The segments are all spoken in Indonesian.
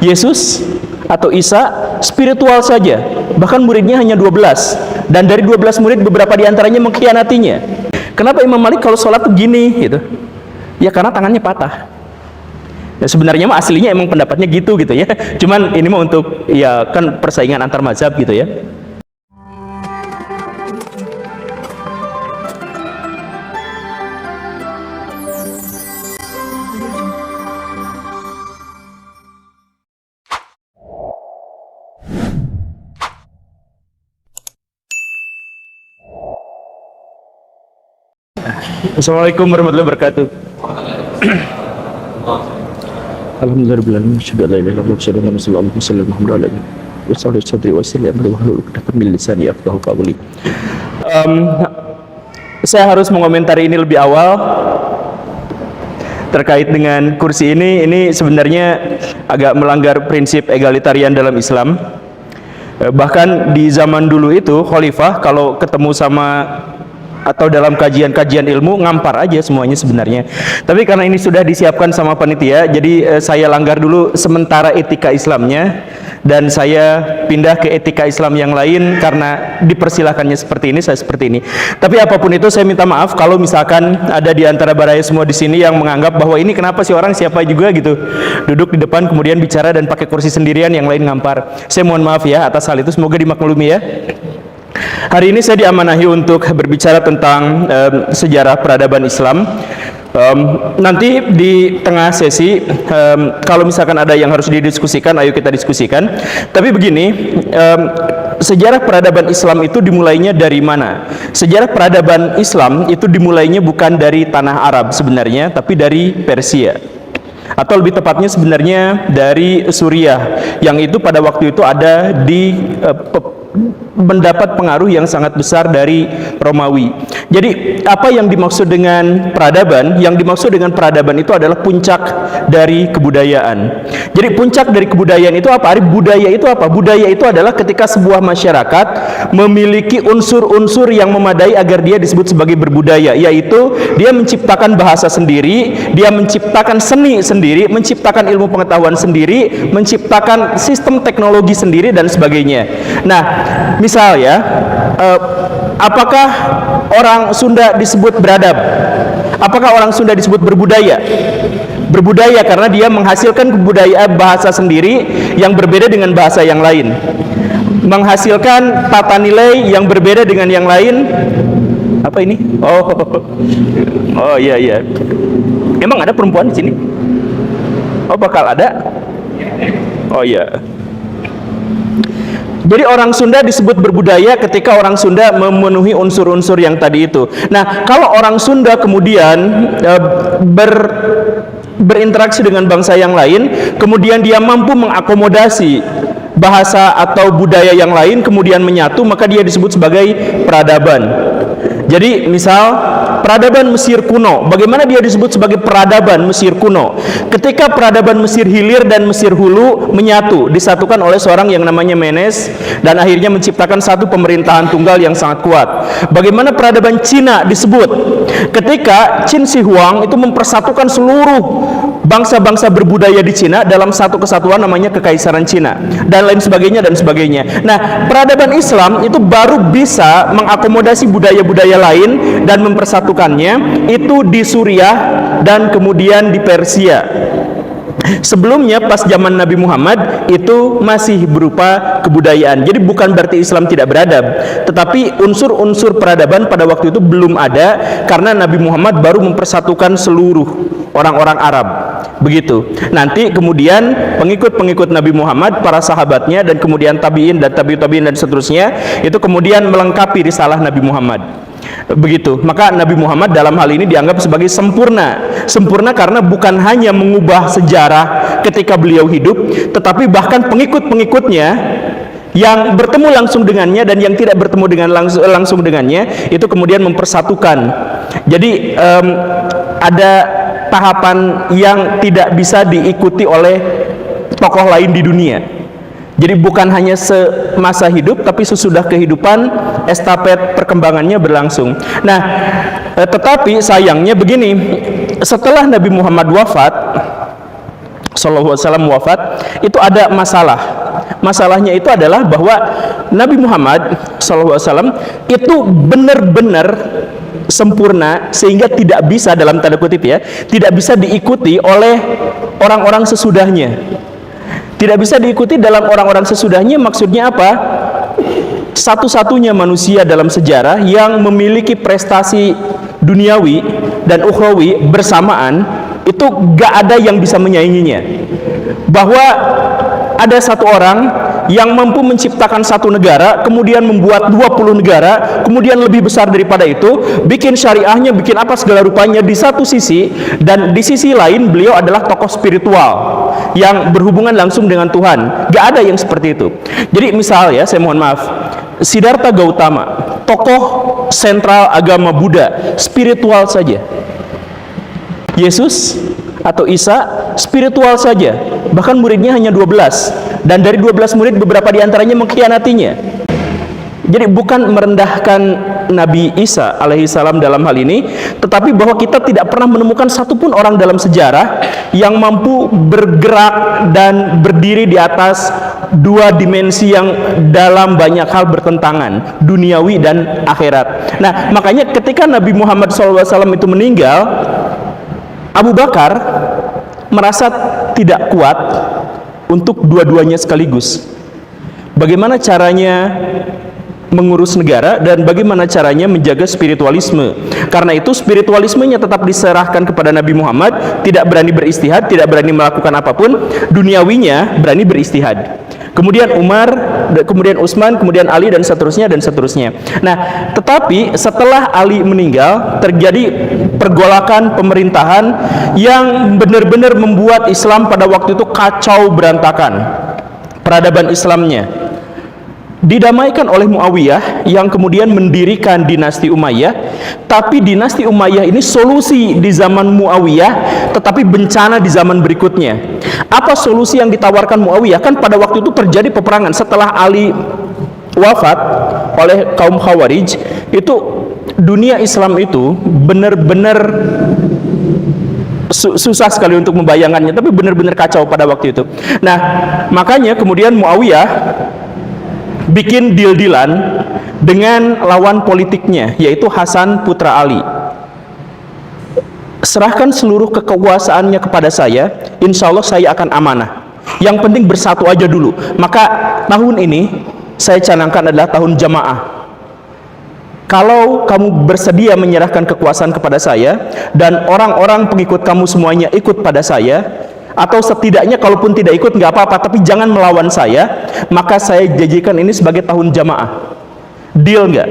Yesus atau Isa spiritual saja, bahkan muridnya hanya 12, dan dari 12 murid beberapa diantaranya mengkhianatinya. Kenapa Imam Malik kalau sholat tuh gini gitu? Ya karena tangannya patah. Ya, sebenarnya mah aslinya emang pendapatnya gitu ya. Cuman ini mah untuk ya kan persaingan antar mazhab gitu ya. Assalamualaikum warahmatullahi wabarakatuh. Alhamdulillahirabbil alamin, syada la ilaha illallah, syada anna sallallahu alaihi wasallam Muhammad alaihi wasallam sadri wa sallam wa hlul 'uqdatam min lisani yafqahu qawli. Saya harus mengomentari ini lebih awal terkait dengan kursi ini. Ini sebenarnya agak melanggar prinsip egalitarian dalam Islam. Bahkan di zaman dulu itu khalifah kalau ketemu sama atau dalam kajian-kajian ilmu ngampar aja semuanya sebenarnya. Tapi karena ini sudah disiapkan sama panitia, jadi saya langgar dulu sementara etika Islamnya dan saya pindah ke etika Islam yang lain karena dipersilakannya seperti ini, saya seperti ini. Tapi apapun itu saya minta maaf kalau misalkan ada di antara baraya semua di sini yang menganggap bahwa ini kenapa sih orang siapa juga gitu duduk di depan kemudian bicara dan pakai kursi sendirian yang lain ngampar. Saya mohon maaf ya atas hal itu, semoga dimaklumi ya. Hari ini saya diamanahi untuk berbicara tentang sejarah peradaban Islam. Nanti di tengah sesi kalau misalkan ada yang harus didiskusikan, ayo kita diskusikan. Tapi begini, sejarah peradaban Islam itu dimulainya dari mana? Sejarah peradaban Islam itu dimulainya bukan dari tanah Arab sebenarnya, tapi dari Persia. Atau lebih tepatnya sebenarnya dari Suriah, yang itu pada waktu itu ada di mendapat pengaruh yang sangat besar dari Romawi. Jadi apa yang dimaksud dengan peradaban? Yang dimaksud dengan peradaban itu adalah puncak dari kebudayaan. Jadi puncak dari kebudayaan itu apa? Budaya itu apa? Budaya itu adalah ketika sebuah masyarakat memiliki unsur-unsur yang memadai agar dia disebut sebagai berbudaya, yaitu dia menciptakan bahasa sendiri, dia menciptakan seni sendiri, menciptakan ilmu pengetahuan sendiri, menciptakan sistem teknologi sendiri dan sebagainya. Nah, misal ya, apakah orang Sunda disebut beradab? Apakah orang Sunda disebut berbudaya? Berbudaya karena dia menghasilkan kebudayaan bahasa sendiri yang berbeda dengan bahasa yang lain, menghasilkan tata nilai yang berbeda dengan yang lain. Apa ini? Oh iya. Emang ada perempuan di sini? Oh bakal ada? Oh iya. Jadi orang Sunda disebut berbudaya ketika orang Sunda memenuhi unsur-unsur yang tadi itu. Nah, kalau orang Sunda kemudian berinteraksi dengan bangsa yang lain, kemudian dia mampu mengakomodasi bahasa atau budaya yang lain, kemudian menyatu, maka dia disebut sebagai peradaban. Jadi misal peradaban Mesir kuno, bagaimana dia disebut sebagai peradaban Mesir kuno? Ketika peradaban Mesir Hilir dan Mesir Hulu menyatu, disatukan oleh seorang yang namanya Menes, dan akhirnya menciptakan satu pemerintahan tunggal yang sangat kuat. Bagaimana peradaban Cina disebut? Ketika Qin Shi Huang itu mempersatukan seluruh bangsa-bangsa berbudaya di Cina dalam satu kesatuan namanya Kekaisaran Cina, dan lain sebagainya dan sebagainya. Nah, peradaban Islam itu baru bisa mengakomodasi budaya-budaya lain dan mempersatukannya itu di Suriah dan kemudian di Persia. Sebelumnya pas zaman Nabi Muhammad itu masih berupa kebudayaan. Jadi bukan berarti Islam tidak beradab, tetapi unsur-unsur peradaban pada waktu itu belum ada karena Nabi Muhammad baru mempersatukan seluruh orang-orang Arab. Begitu. Nanti kemudian pengikut-pengikut Nabi Muhammad, para sahabatnya dan kemudian tabi'in dan tabi'in dan seterusnya itu kemudian melengkapi risalah Nabi Muhammad. Begitu. Maka Nabi Muhammad dalam hal ini dianggap sebagai sempurna. Sempurna karena bukan hanya mengubah sejarah ketika beliau hidup, tetapi bahkan pengikut-pengikutnya yang bertemu langsung dengannya dan yang tidak bertemu dengan langsung dengannya itu kemudian mempersatukan. Jadi ada tahapan yang tidak bisa diikuti oleh tokoh lain di dunia. Jadi bukan hanya semasa hidup, tapi sesudah kehidupan estafet perkembangannya berlangsung. Nah, tetapi sayangnya begini, setelah Nabi Muhammad wafat, SAW wafat, itu ada masalah. Masalahnya itu adalah bahwa Nabi Muhammad SAW itu benar-benar sempurna sehingga tidak bisa, dalam tanda kutip ya, tidak bisa diikuti oleh orang-orang sesudahnya. Tidak bisa diikuti dalam orang-orang sesudahnya, maksudnya apa? Satu-satunya manusia dalam sejarah yang memiliki prestasi duniawi dan ukhrawi bersamaan, itu gak ada yang bisa menyainginya. Bahwa ada satu orang yang mampu menciptakan satu negara, kemudian membuat 20 negara, kemudian lebih besar daripada itu, bikin syariahnya, bikin apa segala rupanya di satu sisi, dan di sisi lain beliau adalah tokoh spiritual yang berhubungan langsung dengan Tuhan. Gak ada yang seperti itu. Jadi misal ya, saya mohon maaf, Siddhartha Gautama, tokoh sentral agama Buddha, spiritual saja. Yesus atau Isa spiritual saja, bahkan muridnya hanya 12, dan dari 12 murid beberapa diantaranya mengkhianatinya. Jadi bukan merendahkan Nabi Isa alaihissalam dalam hal ini, tetapi bahwa kita tidak pernah menemukan satupun orang dalam sejarah yang mampu bergerak dan berdiri di atas dua dimensi yang dalam banyak hal bertentangan, duniawi dan akhirat. Nah, makanya ketika Nabi Muhammad SAW itu meninggal, Abu Bakar merasa tidak kuat untuk dua-duanya sekaligus. Bagaimana caranya mengurus negara dan bagaimana caranya menjaga spiritualisme. Karena itu spiritualismenya tetap diserahkan kepada Nabi Muhammad, tidak berani beristihad, tidak berani melakukan apapun, duniawinya berani beristihad. Kemudian Umar, kemudian Utsman, kemudian Ali, dan seterusnya dan seterusnya. Nah, tetapi setelah Ali meninggal, terjadi pergolakan pemerintahan yang benar-benar membuat Islam pada waktu itu kacau berantakan. Peradaban Islamnya didamaikan oleh Muawiyah yang kemudian mendirikan dinasti Umayyah. Tapi dinasti Umayyah ini solusi di zaman Muawiyah, tetapi bencana di zaman berikutnya. Apa solusi yang ditawarkan Muawiyah? Kan pada waktu itu terjadi peperangan setelah Ali wafat oleh kaum Khawarij. Itu dunia Islam itu benar-benar susah sekali untuk membayangkannya, tapi benar-benar kacau pada waktu itu. Nah, makanya kemudian Muawiyah bikin deal-dealan dengan lawan politiknya, yaitu Hasan putra Ali. Serahkan seluruh kekuasaannya kepada saya, insya Allah saya akan amanah. Yang penting bersatu aja dulu. Maka tahun ini saya canangkan adalah tahun jamaah. Kalau kamu bersedia menyerahkan kekuasaan kepada saya, dan orang-orang pengikut kamu semuanya ikut pada saya, atau setidaknya kalaupun tidak ikut nggak apa-apa, tapi jangan melawan saya, maka saya janjikan ini sebagai tahun jamaah. Deal nggak?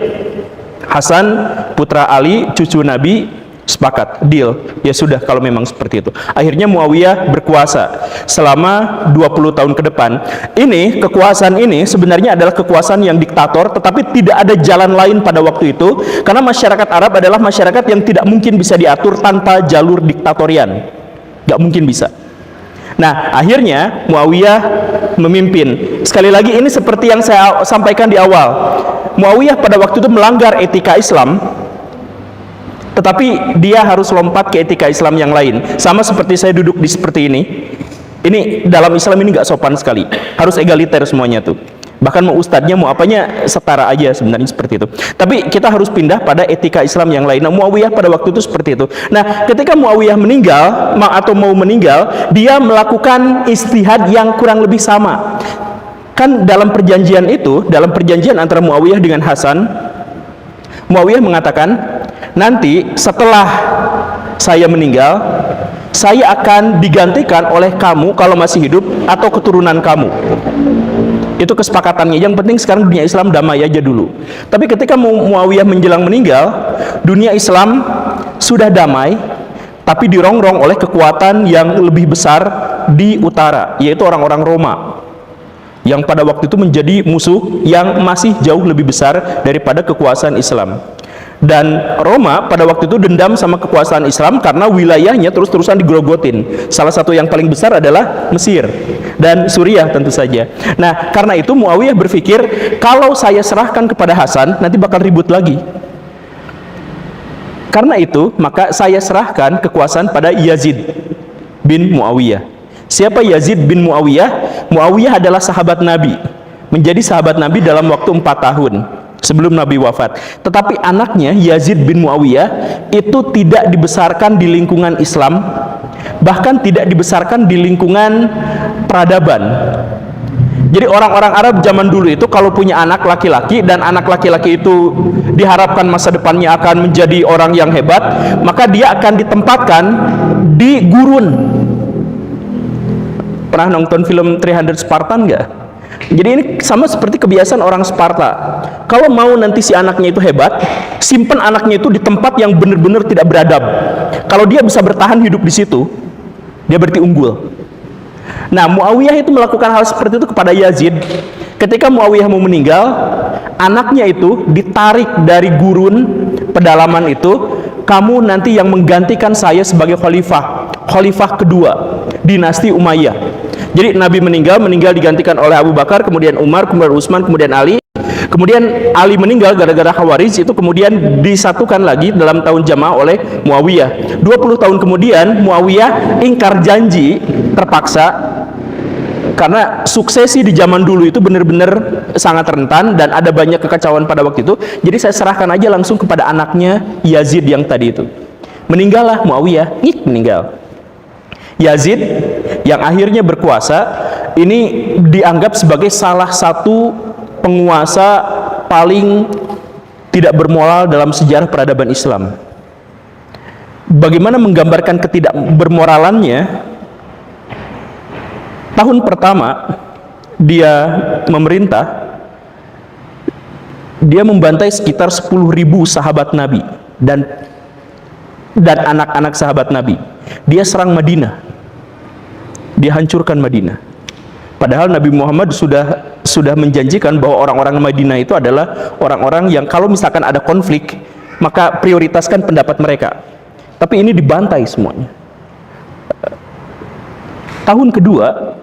Hasan putra Ali, cucu Nabi, sepakat, deal. Ya sudah, kalau memang seperti itu. Akhirnya Muawiyah berkuasa selama 20 tahun ke depan. Ini, kekuasaan ini sebenarnya adalah kekuasaan yang diktator, tetapi tidak ada jalan lain pada waktu itu, karena masyarakat Arab adalah masyarakat yang tidak mungkin bisa diatur tanpa jalur diktatorian. Nggak mungkin bisa. Nah, akhirnya Muawiyah memimpin. Sekali lagi, ini seperti yang saya sampaikan di awal. Muawiyah pada waktu itu melanggar etika Islam, tetapi dia harus lompat ke etika Islam yang lain. Sama seperti saya duduk di seperti ini. Ini dalam Islam ini nggak sopan sekali. Harus egaliter semuanya tuh. Bahkan mau ustadznya mau apanya setara aja sebenarnya seperti itu. Tapi kita harus pindah pada etika Islam yang lain. Nah, Muawiyah pada waktu itu seperti itu. Nah, ketika Muawiyah meninggal atau mau meninggal, dia melakukan istihad yang kurang lebih sama. Kan dalam perjanjian itu, dalam perjanjian antara Muawiyah dengan Hasan, Muawiyah mengatakan, nanti setelah saya meninggal, saya akan digantikan oleh kamu kalau masih hidup atau keturunan kamu. Itu kesepakatannya. Yang penting sekarang dunia Islam damai aja dulu. Tapi ketika Muawiyah menjelang meninggal, dunia Islam sudah damai, tapi dirongrong oleh kekuatan yang lebih besar di utara, yaitu orang-orang Roma, yang pada waktu itu menjadi musuh yang masih jauh lebih besar daripada kekuasaan Islam. Dan Roma pada waktu itu dendam sama kekuasaan Islam karena wilayahnya terus-terusan digrogotin. Salah satu yang paling besar adalah Mesir dan Suriah tentu saja. Nah, karena itu Muawiyah berpikir, kalau saya serahkan kepada Hasan, nanti bakal ribut lagi. Karena itu, maka saya serahkan kekuasaan pada Yazid bin Muawiyah. Siapa Yazid bin Muawiyah? Muawiyah adalah sahabat Nabi, menjadi sahabat Nabi dalam waktu 4 tahun sebelum Nabi wafat. Tetapi anaknya Yazid bin Muawiyah itu tidak dibesarkan di lingkungan Islam, bahkan tidak dibesarkan di lingkungan peradaban. Jadi orang-orang Arab zaman dulu itu kalau punya anak laki-laki dan anak laki-laki itu diharapkan masa depannya akan menjadi orang yang hebat, maka dia akan ditempatkan di gurun. Pernah nonton film 300 Spartan nggak? Jadi ini sama seperti kebiasaan orang Sparta. Kalau mau nanti si anaknya itu hebat, simpen anaknya itu di tempat yang benar-benar tidak beradab. Kalau dia bisa bertahan hidup di situ, dia berarti unggul. Nah, Muawiyah itu melakukan hal seperti itu kepada Yazid. Ketika Muawiyah mau meninggal, anaknya itu ditarik dari gurun pedalaman itu. Kamu nanti yang menggantikan saya sebagai khalifah kedua dinasti Umayyah. Jadi Nabi meninggal digantikan oleh Abu Bakar, kemudian Umar, kemudian Utsman, kemudian Ali. Kemudian Ali meninggal gara-gara Khawarij, itu kemudian disatukan lagi dalam tahun Jamaah oleh Muawiyah. 20 tahun kemudian Muawiyah ingkar janji terpaksa, karena suksesi di zaman dulu itu benar-benar sangat rentan dan ada banyak kekacauan pada waktu itu. Jadi saya serahkan aja langsung kepada anaknya Yazid yang tadi itu. Meninggallah Muawiyah, meninggal. Yazid yang akhirnya berkuasa ini dianggap sebagai salah satu penguasa paling tidak bermoral dalam sejarah peradaban Islam. Bagaimana menggambarkan ketidakbermoralannya? Tahun pertama dia memerintah, dia membantai sekitar 10.000 sahabat Nabi dan anak-anak sahabat Nabi. Dia serang Madinah, dia hancurkan Madinah. Padahal Nabi Muhammad sudah menjanjikan bahwa orang-orang Madinah itu adalah orang-orang yang kalau misalkan ada konflik, maka prioritaskan pendapat mereka. Tapi ini dibantai semuanya. Tahun kedua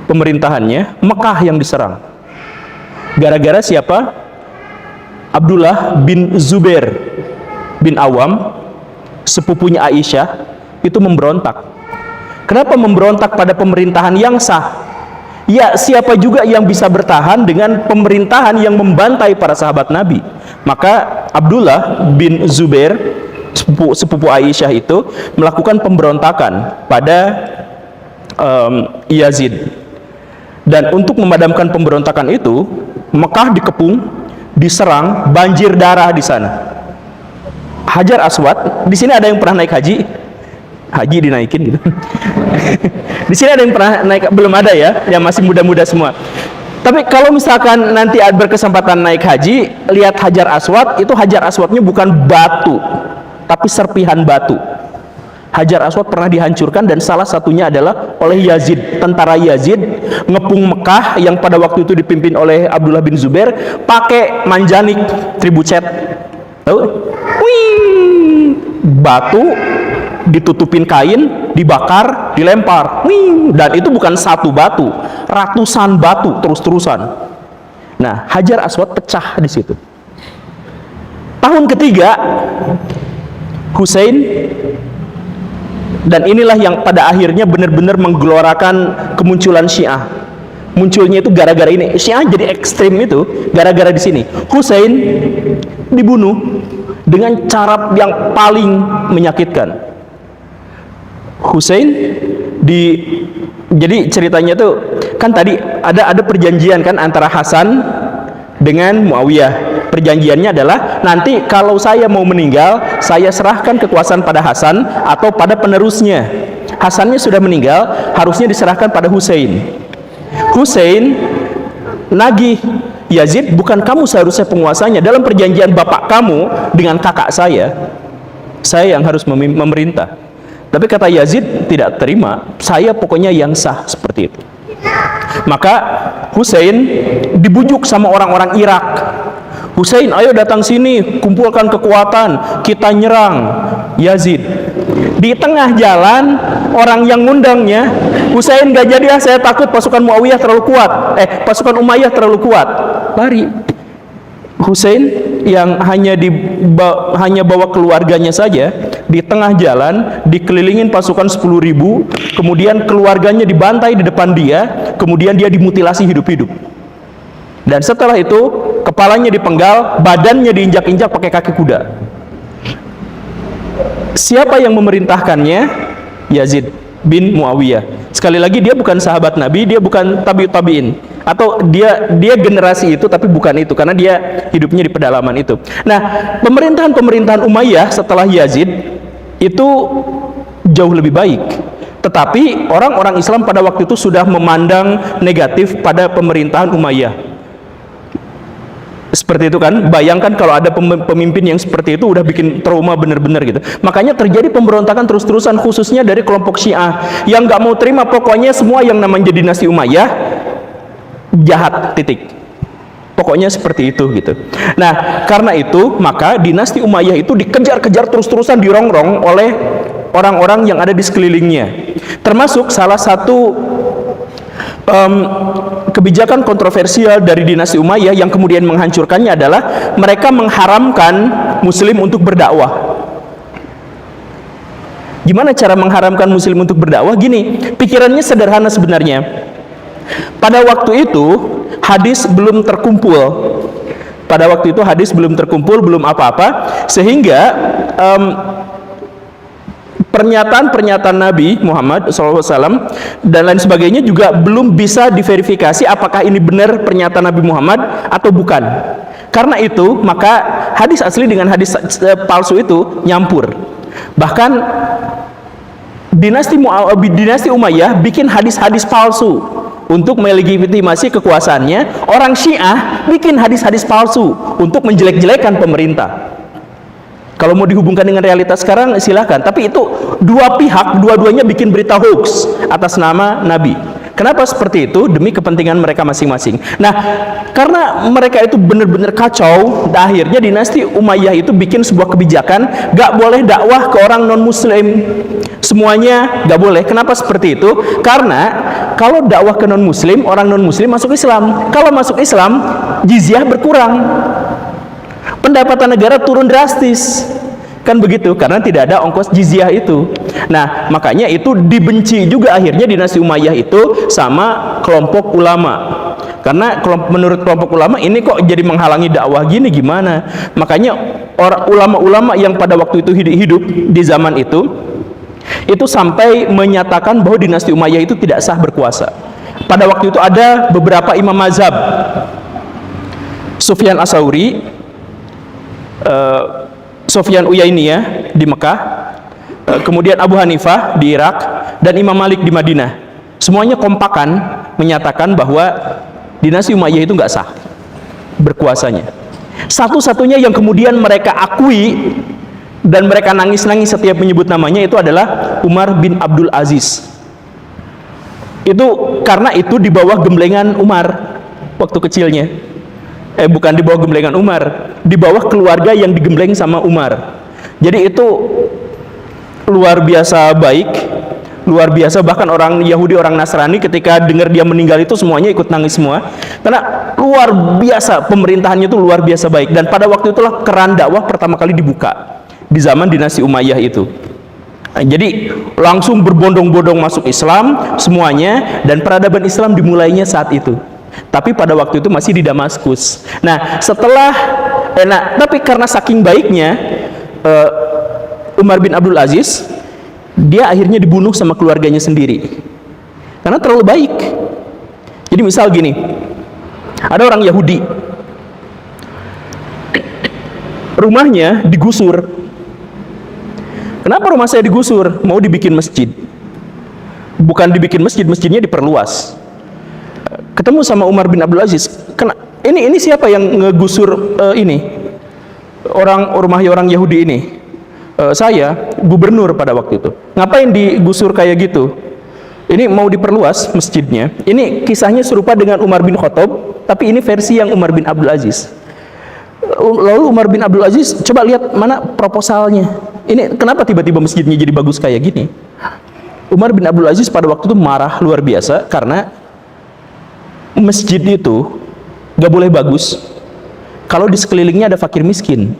pemerintahannya, Mekah yang diserang. Gara-gara siapa? Abdullah bin Zubair bin Awam, sepupunya Aisyah, itu memberontak. Kenapa memberontak pada pemerintahan yang sah? Ya, siapa juga yang bisa bertahan dengan pemerintahan yang membantai para sahabat Nabi? Maka Abdullah bin Zubair, sepupu Aisyah itu melakukan pemberontakan pada Yazid. Dan untuk memadamkan pemberontakan itu, Mekah dikepung, diserang, banjir darah di sana. Hajar Aswad, di sini ada yang pernah naik haji? Haji dinaikin gitu. Di sini ada yang pernah naik? Belum ada ya, yang masih muda-muda semua. Tapi kalau misalkan nanti berkesempatan naik haji, lihat Hajar Aswad, itu Hajar Aswadnya bukan batu, tapi serpihan batu. Hajar Aswad pernah dihancurkan dan salah satunya adalah oleh Yazid. Tentara Yazid ngepung Mekah yang pada waktu itu dipimpin oleh Abdullah bin Zubair pakai manjanik tribucet. Tahu? Wih, batu ditutupin kain, dibakar, dilempar. Wih, dan itu bukan satu batu, ratusan batu terus-terusan. Nah, Hajar Aswad pecah di situ. Tahun ketiga, Hussein. Dan inilah yang pada akhirnya benar-benar menggelorakan kemunculan Syiah. Munculnya itu gara-gara ini. Syiah jadi ekstrim itu gara-gara di sini. Hussein dibunuh dengan cara yang paling menyakitkan. Hussein jadi ceritanya tuh kan tadi ada perjanjian kan antara Hasan dengan Muawiyah. Perjanjiannya adalah nanti kalau saya mau meninggal, saya serahkan kekuasaan pada Hasan atau pada penerusnya. Hasannya sudah meninggal, harusnya diserahkan pada Hussein. Hussein nagih Yazid, bukan kamu seharusnya penguasanya. Dalam perjanjian bapak kamu dengan kakak saya yang harus memerintah. Tapi kata Yazid tidak terima, saya pokoknya yang sah seperti itu. Maka Hussein dibujuk sama orang-orang Irak. Hussein, ayo datang sini, kumpulkan kekuatan, kita nyerang Yazid. Di tengah jalan, orang yang ngundangnya, Hussein gak jadi, saya takut pasukan Muawiyah terlalu kuat, pasukan Umayyah terlalu kuat, lari. Hussein yang hanya bawa keluarganya saja di tengah jalan, dikelilingin pasukan 10.000, kemudian keluarganya dibantai di depan dia, kemudian dia dimutilasi hidup-hidup. Dan setelah itu, kepalanya dipenggal, badannya diinjak-injak pakai kaki kuda. Siapa yang memerintahkannya? Yazid bin Muawiyah. Sekali lagi, dia bukan sahabat Nabi, dia bukan tabi'in, atau dia generasi itu tapi bukan itu, karena dia hidupnya di pedalaman itu. Nah, pemerintahan Umayyah setelah Yazid itu jauh lebih baik. Tetapi orang-orang Islam pada waktu itu sudah memandang negatif pada pemerintahan Umayyah. Seperti itu kan, bayangkan kalau ada pemimpin yang seperti itu udah bikin trauma bener-bener gitu. Makanya terjadi pemberontakan terus-terusan, khususnya dari kelompok Syiah yang nggak mau terima pokoknya semua yang namanya dinasti Umayyah jahat, titik. Pokoknya seperti itu gitu. Nah, karena itu maka dinasti Umayyah itu dikejar-kejar terus-terusan, dirongrong oleh orang-orang yang ada di sekelilingnya. Termasuk salah satu kebijakan kontroversial dari dinasti Umayyah yang kemudian menghancurkannya adalah mereka mengharamkan Muslim untuk berdakwah. Gimana cara mengharamkan Muslim untuk berdakwah? Gini, pikirannya sederhana sebenarnya. Pada waktu itu hadis belum terkumpul. Pada waktu itu hadis belum terkumpul, belum apa-apa, sehingga pernyataan-pernyataan Nabi Muhammad SAW dan lain sebagainya juga belum bisa diverifikasi apakah ini benar pernyataan Nabi Muhammad atau bukan. Karena itu maka hadis asli dengan hadis palsu itu nyampur. Bahkan dinasti Umayyah bikin hadis-hadis palsu untuk melegitimasi kekuasaannya. Orang Syiah bikin hadis-hadis palsu untuk menjelek-jelekan pemerintah. Kalau mau dihubungkan dengan realitas sekarang silahkan, tapi itu dua pihak, dua-duanya bikin berita hoax atas nama Nabi. Kenapa seperti itu? Demi kepentingan mereka masing-masing. Nah, karena mereka itu benar-benar kacau, akhirnya dinasti Umayyah itu bikin sebuah kebijakan, gak boleh dakwah ke orang non-muslim. Semuanya gak boleh. Kenapa seperti itu? Karena kalau dakwah ke non-muslim, orang non-muslim masuk Islam. Kalau masuk Islam, jizyah berkurang. Pendapatan negara turun drastis, kan begitu, karena tidak ada ongkos jizyah itu. Nah, makanya itu dibenci juga akhirnya dinasti Umayyah itu sama kelompok ulama, karena menurut kelompok ulama ini kok jadi menghalangi dakwah gini, gimana. Makanya ulama-ulama yang pada waktu itu hidup di zaman itu sampai menyatakan bahwa dinasti Umayyah itu tidak sah berkuasa. Pada waktu itu ada beberapa imam mazhab, Sufyan As-Tsauri, Sufyan Uyainiyah di Mekah, kemudian Abu Hanifah di Irak, dan Imam Malik di Madinah. Semuanya kompakan menyatakan bahwa dinasti Umayyah itu nggak sah berkuasanya. Satu-satunya yang kemudian mereka akui dan mereka nangis-nangis setiap menyebut namanya itu adalah Umar bin Abdul Aziz. Itu karena itu di bawah gemblengan Umar waktu kecilnya. Bukan di bawah gemblengan Umar, di bawah keluarga yang digembleng sama Umar. Jadi itu luar biasa baik, luar biasa. Bahkan orang Yahudi, orang Nasrani ketika dengar dia meninggal itu semuanya ikut nangis semua, karena luar biasa pemerintahannya itu luar biasa baik. Dan pada waktu itulah keran dakwah pertama kali dibuka di zaman dinasti Umayyah itu. Jadi langsung berbondong-bondong masuk Islam semuanya, dan peradaban Islam dimulainya saat itu. Tapi pada waktu itu masih di Damaskus. Nah, setelah tapi karena saking baiknya Umar bin Abdul Aziz, dia akhirnya dibunuh sama keluarganya sendiri karena terlalu baik. Jadi misal gini, ada orang Yahudi, rumahnya digusur. Kenapa rumah saya digusur? Mau dibikin masjid. Bukan dibikin masjid, masjidnya diperluas. Ketemu sama Umar bin Abdul Aziz, ini siapa yang ngegusur ini rumah Yahudi ini? Saya gubernur pada waktu itu. Ngapain digusur kayak gitu? Ini mau diperluas masjidnya. Ini kisahnya serupa dengan Umar bin Khattab, tapi ini versi yang Umar bin Abdul Aziz. Lalu Umar bin Abdul Aziz, coba lihat mana proposalnya. Ini kenapa tiba-tiba masjidnya jadi bagus kayak gini? Umar bin Abdul Aziz pada waktu itu marah luar biasa karena masjid itu gak boleh bagus kalau di sekelilingnya ada fakir miskin,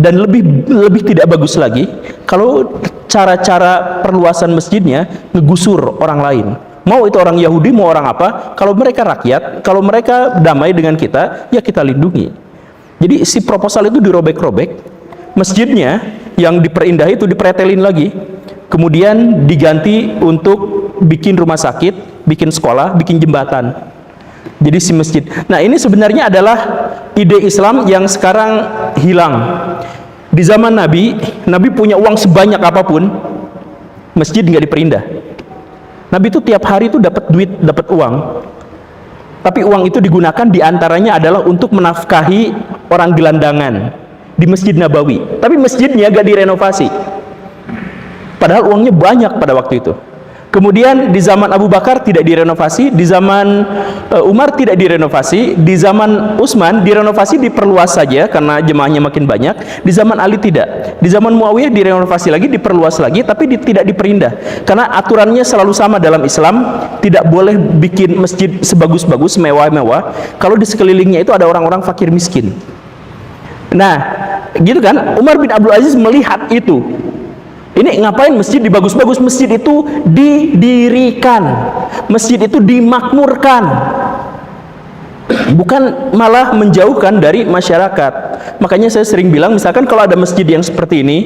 dan lebih tidak bagus lagi kalau cara-cara perluasan masjidnya ngegusur orang lain. Mau itu orang Yahudi, mau orang apa, kalau mereka rakyat, kalau mereka damai dengan kita, ya kita lindungi. Jadi si proposal itu dirobek-robek, masjidnya yang diperindah itu dipretelin lagi, kemudian diganti untuk bikin rumah sakit, bikin sekolah, bikin jembatan. Jadi si masjid. Nah, ini sebenarnya adalah ide Islam yang sekarang hilang. Di zaman Nabi, Nabi punya uang sebanyak apapun, masjid nggak diperindah. Nabi itu tiap hari itu dapat duit, dapat uang. Tapi uang itu digunakan diantaranya adalah untuk menafkahi orang gelandangan di Masjid Nabawi. Tapi masjidnya gak direnovasi. Padahal uangnya banyak pada waktu itu. Kemudian di zaman Abu Bakar tidak direnovasi, di zaman Umar tidak direnovasi, di zaman Utsman direnovasi, diperluas saja karena jemaahnya makin banyak. Di zaman Ali tidak. Di zaman Muawiyah direnovasi lagi, diperluas lagi, tapi tidak diperindah. Karena aturannya selalu sama dalam Islam, tidak boleh bikin masjid sebagus-bagus, mewah-mewah kalau di sekelilingnya itu ada orang-orang fakir miskin. Nah, gitu kan? Umar bin Abdul Aziz melihat itu. Ini ngapain masjid dibagus-bagus? Masjid itu didirikan, masjid itu dimakmurkan, bukan malah menjauhkan dari masyarakat. Makanya saya sering bilang, misalkan kalau ada masjid yang seperti ini,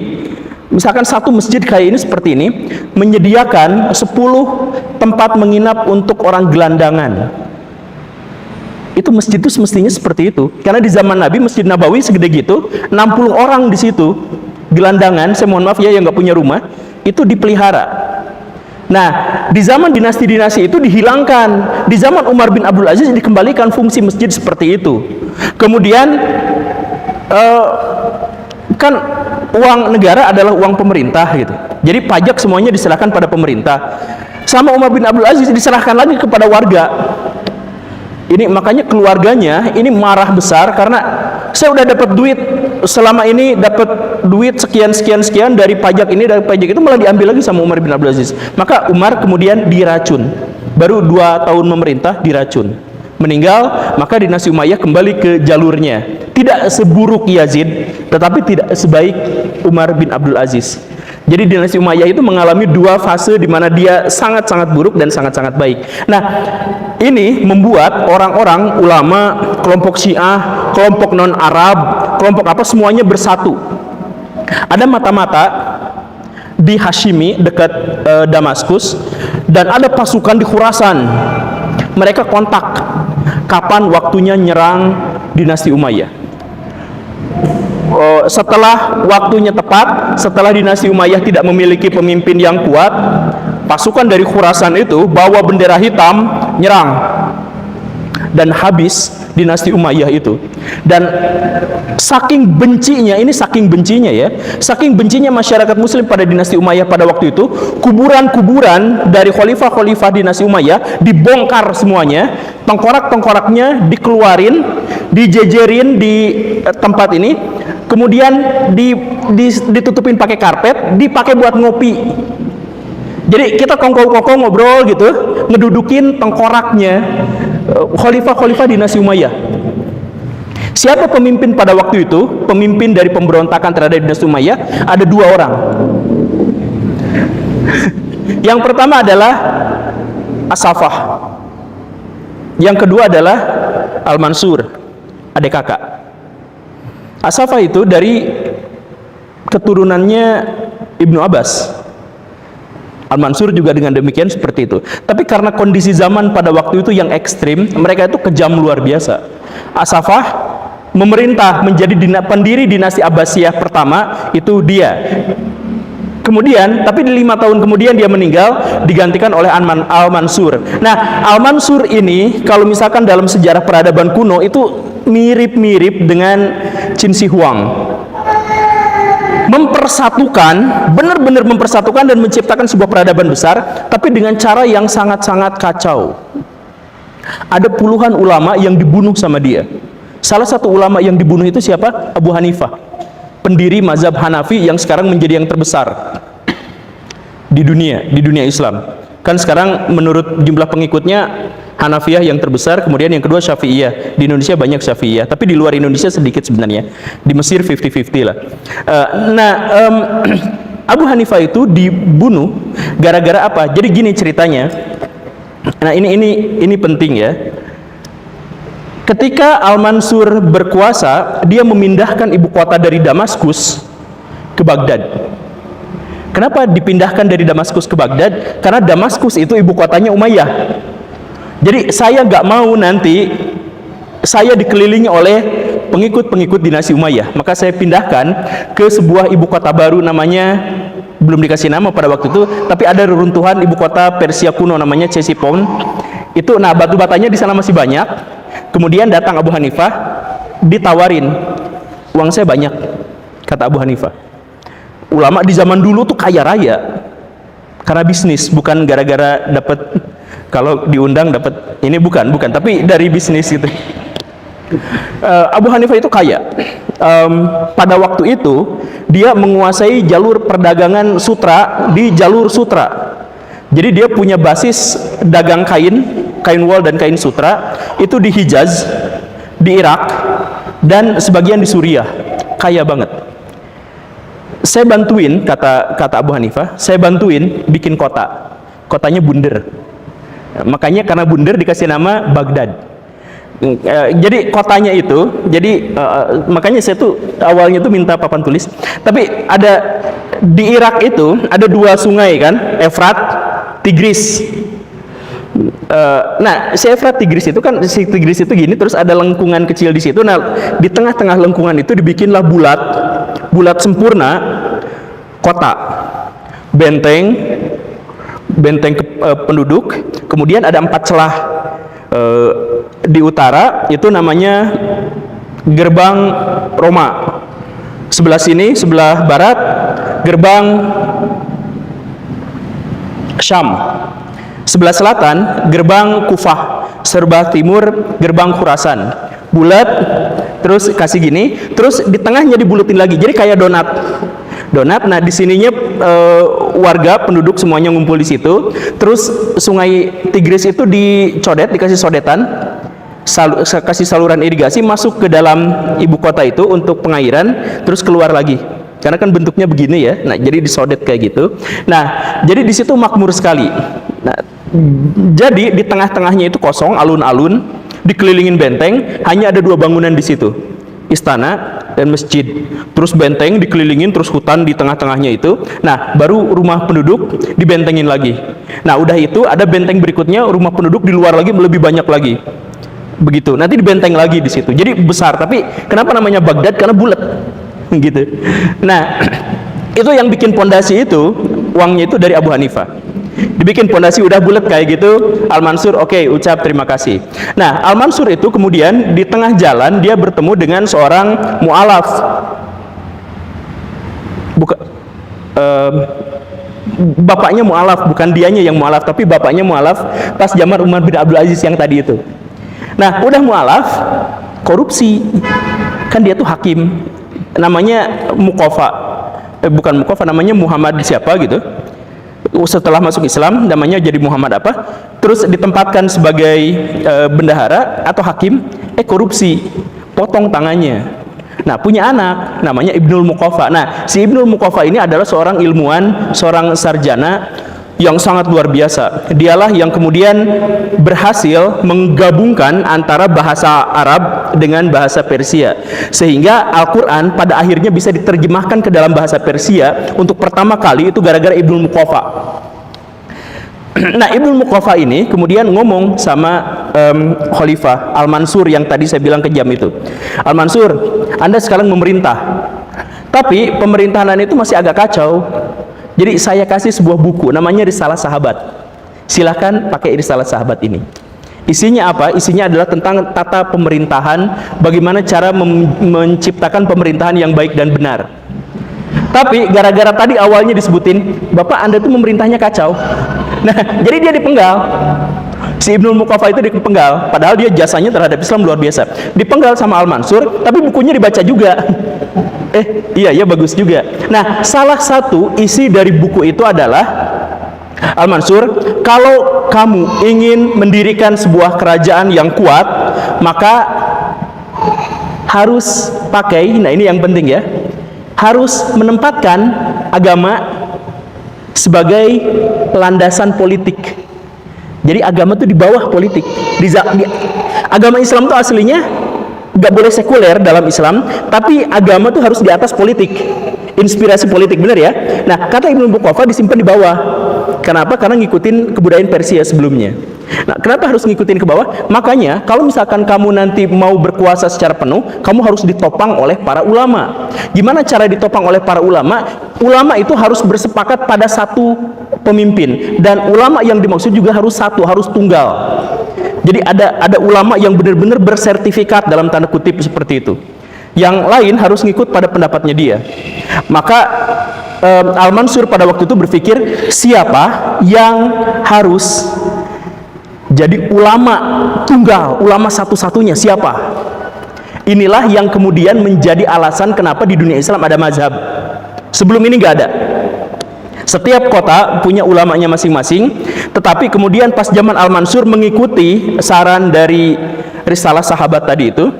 misalkan satu masjid kayak ini seperti ini, menyediakan 10 tempat menginap untuk orang gelandangan. Itu masjid itu semestinya seperti itu. Karena di zaman Nabi, Masjid Nabawi segede gitu, 60 orang di situ. Gelandangan, saya mohon maaf ya yang nggak punya rumah, itu dipelihara. Nah, di zaman dinasti-dinasti itu dihilangkan. Di zaman Umar bin Abdul Aziz dikembalikan fungsi masjid seperti itu. Kemudian kan uang negara adalah uang pemerintah gitu. Jadi pajak semuanya diserahkan pada pemerintah. Sama Umar bin Abdul Aziz diserahkan lagi kepada warga. Ini makanya keluarganya ini marah besar karena saya udah dapat duit selama ini, dapat duit sekian dari pajak ini, dari pajak itu malah diambil lagi sama Umar bin Abdul Aziz. Maka Umar kemudian diracun. Baru 2 tahun memerintah diracun. Meninggal, maka dinasti Umayyah kembali ke jalurnya. Tidak seburuk Yazid, tetapi tidak sebaik Umar bin Abdul Aziz. Jadi dinasti Umayyah itu mengalami 2 fase di mana dia sangat-sangat buruk dan sangat-sangat baik. Nah, ini membuat orang-orang ulama, kelompok Syiah, kelompok non-Arab, kelompok apa semuanya bersatu. Ada mata-mata di Hashimi dekat Damaskus dan ada pasukan di Khurasan. Mereka kontak kapan waktunya nyerang dinasti Umayyah. Setelah waktunya tepat, setelah dinasti Umayyah tidak memiliki pemimpin yang kuat, pasukan dari Khurasan itu bawa bendera hitam nyerang dan habis dinasti Umayyah itu. Dan saking bencinya, ini saking bencinya ya, saking bencinya masyarakat muslim pada dinasti Umayyah pada waktu itu, kuburan-kuburan dari khalifah-khalifah dinasti Umayyah dibongkar semuanya, tengkorak-tengkoraknya dikeluarin, dijejerin di tempat ini, kemudian ditutupin pakai karpet, dipakai buat ngopi. Jadi kita kongko-kongko ngobrol gitu, ngedudukin tengkoraknya khalifah-khalifah dinasti Umayyah. Siapa pemimpin pada waktu itu? Pemimpin dari pemberontakan terhadap dinasti Umayyah ada 2 orang. Yang pertama adalah As-Safah. Yang kedua adalah Al-Mansur, adik kakak. As-Safah itu dari keturunannya Ibnu Abbas. Al-Mansur juga dengan demikian seperti itu. Tapi karena kondisi zaman pada waktu itu yang ekstrim, mereka itu kejam luar biasa. As-Safah memerintah menjadi pendiri dinasti Abbasiyah pertama, itu dia. Kemudian, tapi di 5 tahun kemudian dia meninggal, digantikan oleh Al-Mansur. Nah, Al-Mansur ini kalau misalkan dalam sejarah peradaban kuno itu mirip-mirip dengan Qin Shi Huang. Mempersatukan, benar-benar mempersatukan dan menciptakan sebuah peradaban besar, tapi dengan cara yang sangat-sangat kacau. Ada puluhan ulama yang dibunuh sama dia. Salah satu ulama yang dibunuh itu siapa? Abu Hanifah, pendiri mazhab Hanafi yang sekarang menjadi yang terbesar di dunia Islam. Kan sekarang menurut jumlah pengikutnya Hanafiyah yang terbesar, kemudian yang kedua Syafi'iyah. Di Indonesia banyak Syafi'iyah, tapi di luar Indonesia sedikit sebenarnya. Di Mesir 50-50 lah. Abu Hanifah itu dibunuh gara-gara apa? Jadi gini ceritanya. Nah, ini penting ya. Ketika Al-Mansur berkuasa, dia memindahkan ibu kota dari Damaskus ke Baghdad. Kenapa dipindahkan dari Damaskus ke Baghdad? Karena Damaskus itu ibu kotanya Umayyah. Jadi saya nggak mau nanti saya dikelilingi oleh pengikut-pengikut dinasti Umayyah. Maka saya pindahkan ke sebuah ibu kota baru, namanya belum dikasih nama pada waktu itu, tapi ada reruntuhan ibu kota Persia kuno namanya Ctesiphon. Itu, nah, batu batanya di sana masih banyak. Kemudian datang Abu Hanifah, ditawarin, uang saya banyak, kata Abu Hanifah. Ulama di zaman dulu tuh kaya raya karena bisnis, bukan gara-gara dapat, kalau diundang dapat ini, bukan, tapi dari bisnis gitu. Abu Hanifah itu kaya. Pada waktu itu dia menguasai jalur perdagangan sutra di jalur sutra. Jadi dia punya basis dagang kain wol dan kain sutra itu di Hijaz, di Irak, dan sebagian di Suriah. Kaya banget. Saya bantuin, kata Abu Hanifah, saya bantuin bikin kota. Kotanya Bunder. Makanya karena Bunder dikasih nama Baghdad. Jadi kotanya itu, makanya saya tuh awalnya tuh minta papan tulis. Tapi ada di Irak itu ada dua sungai kan, Efrat, Tigris. Nah, si Efrat Tigris itu kan, si Tigris itu gini, terus ada lengkungan kecil di situ. Nah, di tengah-tengah lengkungan itu dibikinlah bulat sempurna kota, benteng penduduk. Kemudian ada 4 celah. Di utara itu namanya gerbang Roma, sebelah sini, sebelah barat gerbang Syam, sebelah selatan gerbang Kufah, sebelah timur gerbang Khurasan. Bulat, terus kasih gini, terus di tengahnya dibulutin lagi, jadi kayak donat. Nah, di sininya warga penduduk semuanya ngumpul di situ. Terus sungai Tigris itu dicodet, dikasih sodetan, kasih saluran irigasi masuk ke dalam ibu kota itu untuk pengairan, terus keluar lagi. Karena kan bentuknya begini ya. Nah, jadi disodet kayak gitu. Nah, jadi di situ makmur sekali. Nah, jadi di tengah-tengahnya itu kosong, alun-alun, dikelilingin benteng, hanya ada 2 bangunan di situ. Istana dan masjid. Terus benteng dikelilingin, terus hutan di tengah-tengahnya itu. Nah, baru rumah penduduk dibentengin lagi. Nah, udah itu ada benteng berikutnya, rumah penduduk di luar lagi, lebih banyak lagi. Begitu. Nanti dibenteng lagi di situ. Jadi besar, tapi kenapa namanya Baghdad? Karena bulat. Gitu. Nah, itu yang bikin pondasi itu, uangnya itu dari Abu Hanifah. Dibikin pondasi udah bulat kayak gitu, Al-Mansur oke, ucap terima kasih. Nah, Al-Mansur itu kemudian di tengah jalan dia bertemu dengan seorang mu'alaf. Bapaknya mu'alaf, bukan dianya yang mu'alaf, tapi bapaknya mu'alaf pas zaman Umar bin Abdul Aziz yang tadi itu. Nah, udah mu'alaf, korupsi. Kan dia tuh hakim. Namanya Muqafa. Bukan Muqafa, namanya Muhammad siapa gitu. Setelah masuk Islam namanya jadi Muhammad apa, terus ditempatkan sebagai bendahara atau hakim, korupsi, potong tangannya. Nah, punya anak namanya Ibnul Muqafa. Nah, si Ibnul Muqafa ini adalah seorang ilmuwan, seorang sarjana yang sangat luar biasa. Dialah yang kemudian berhasil menggabungkan antara bahasa Arab dengan bahasa Persia, sehingga Al-Quran pada akhirnya bisa diterjemahkan ke dalam bahasa Persia untuk pertama kali itu gara-gara Ibnul Muqafa. Nah, Ibnul Muqafa ini kemudian ngomong sama Khalifah Al-Mansur yang tadi saya bilang kejam itu. Al-Mansur, Anda sekarang memerintah, tapi pemerintahan itu masih agak kacau. Jadi saya kasih sebuah buku namanya Risalah Sahabat. Silahkan pakai Risalah Sahabat ini. Isinya apa? Isinya adalah tentang tata pemerintahan, bagaimana cara menciptakan pemerintahan yang baik dan benar. Tapi gara-gara tadi awalnya disebutin, Bapak Anda tuh memerintahnya kacau. Nah, jadi dia dipenggal. Si Ibnul Muqafa itu dipenggal, padahal dia jasanya terhadap Islam luar biasa. Dipenggal sama Al-Mansur, tapi bukunya dibaca juga. Iya bagus juga. Nah, salah satu isi dari buku itu adalah, Al-Mansur, kalau kamu ingin mendirikan sebuah kerajaan yang kuat, maka harus pakai, nah ini yang penting ya, harus menempatkan agama sebagai landasan politik. Jadi agama itu di bawah politik. Agama Islam itu aslinya nggak boleh sekuler dalam Islam, tapi agama itu harus di atas politik, inspirasi politik, benar ya? Nah, kata Ibnu Bukhari disimpan di bawah. Kenapa? Karena ngikutin kebudayaan Persia sebelumnya. Nah, kenapa harus ngikutin ke bawah? Makanya kalau misalkan kamu nanti mau berkuasa secara penuh, kamu harus ditopang oleh para ulama. Gimana cara ditopang oleh para ulama? Ulama itu harus bersepakat pada satu pemimpin, dan ulama yang dimaksud juga harus satu, harus tunggal. Jadi ada ulama yang benar-benar bersertifikat dalam tanda kutip seperti itu. Yang lain harus ngikut pada pendapatnya dia. Maka Al-Mansur pada waktu itu berpikir, siapa yang harus jadi ulama tunggal, ulama satu-satunya, siapa? Inilah yang kemudian menjadi alasan kenapa di dunia Islam ada mazhab. Sebelum ini nggak ada. Setiap kota punya ulamanya masing-masing, tetapi kemudian pas zaman Al-Mansur mengikuti saran dari risalah sahabat tadi itu,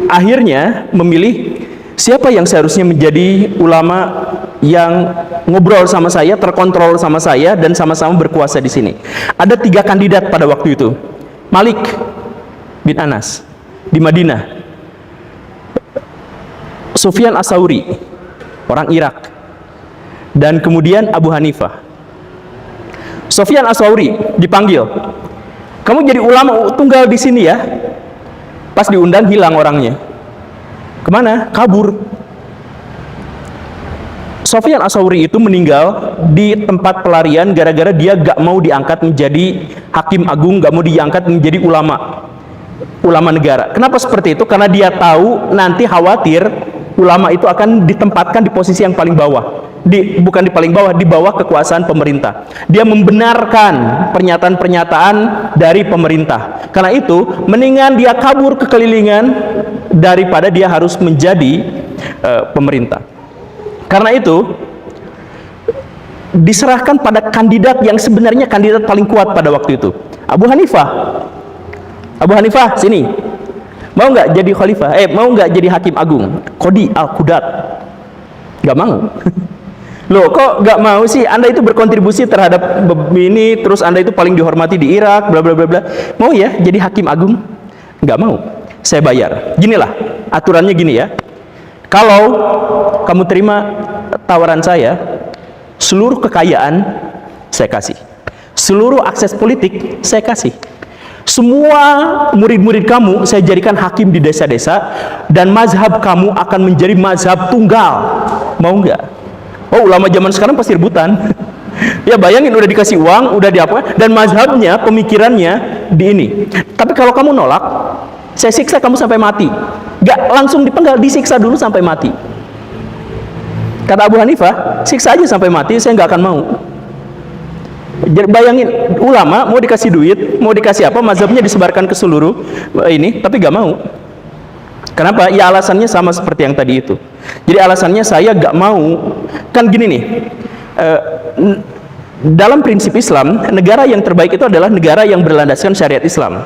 akhirnya memilih siapa yang seharusnya menjadi ulama yang ngobrol sama saya, terkontrol sama saya, dan sama-sama berkuasa di sini. Ada 3 kandidat pada waktu itu. Malik bin Anas di Madinah, Sufyan As-Sauri orang Irak, dan kemudian Abu Hanifah. Sufyan As-Sauri dipanggil, kamu jadi ulama tunggal di sini ya. Pas diundang hilang orangnya. Kemana? Kabur. Sufyan As-Sauri itu meninggal di tempat pelarian gara-gara dia gak mau diangkat menjadi hakim agung, gak mau diangkat menjadi ulama negara. Kenapa seperti itu? Karena dia tahu nanti khawatir ulama itu akan ditempatkan di posisi yang paling bawah. Bukan di paling bawah, di bawah kekuasaan pemerintah. Dia membenarkan pernyataan-pernyataan dari pemerintah. Karena itu, mendingan dia kabur kekelilingan daripada dia harus menjadi pemerintah. Karena itu, diserahkan pada kandidat yang sebenarnya kandidat paling kuat pada waktu itu, Abu Hanifah. Abu Hanifah, sini. Mau nggak jadi khalifah? Mau nggak jadi hakim agung? Qadi al-Qudat. Nggak mau. Loh, kok nggak mau sih? Anda itu berkontribusi terhadap ini, terus Anda itu paling dihormati di Irak, bla bla bla bla. Mau ya jadi hakim agung? Nggak mau. Saya bayar. Ginilah aturannya, gini ya. Kalau kamu terima tawaran saya, seluruh kekayaan saya kasih, seluruh akses politik saya kasih, semua murid-murid kamu saya jadikan hakim di desa-desa, dan mazhab kamu akan menjadi mazhab tunggal. Mau nggak? Oh, ulama zaman sekarang pasti rebutan. Ya bayangin, udah dikasih uang, udah diapa, dan mazhabnya, pemikirannya di ini. Tapi kalau kamu nolak, saya siksa kamu sampai mati. Gak langsung dipenggal, disiksa dulu sampai mati. Kata Abu Hanifah, siksa aja sampai mati, saya nggak akan mau. Jadi bayangin, ulama mau dikasih duit, mau dikasih apa, mazhabnya disebarkan ke seluruh ini, tapi gak mau. Kenapa? Ya alasannya sama seperti yang tadi itu. Jadi alasannya saya gak mau. Kan gini nih, dalam prinsip Islam, negara yang terbaik itu adalah negara yang berlandaskan syariat Islam.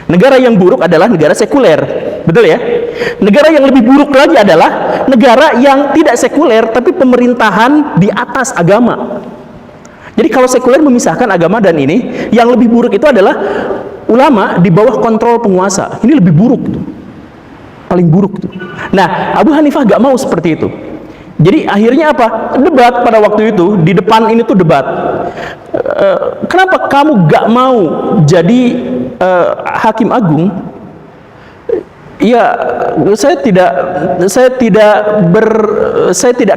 Negara yang buruk adalah negara sekuler. Betul ya? Negara yang lebih buruk lagi adalah negara yang tidak sekuler, tapi pemerintahan di atas agama. Jadi kalau sekuler memisahkan agama dan ini, yang lebih buruk itu adalah ulama di bawah kontrol penguasa. Ini lebih buruk tuh. Paling buruk tuh. Nah, Abu Hanifah gak mau seperti itu. Jadi akhirnya apa? Debat pada waktu itu, di depan ini tuh debat. Kenapa kamu gak mau jadi hakim agung? Ya, saya tidak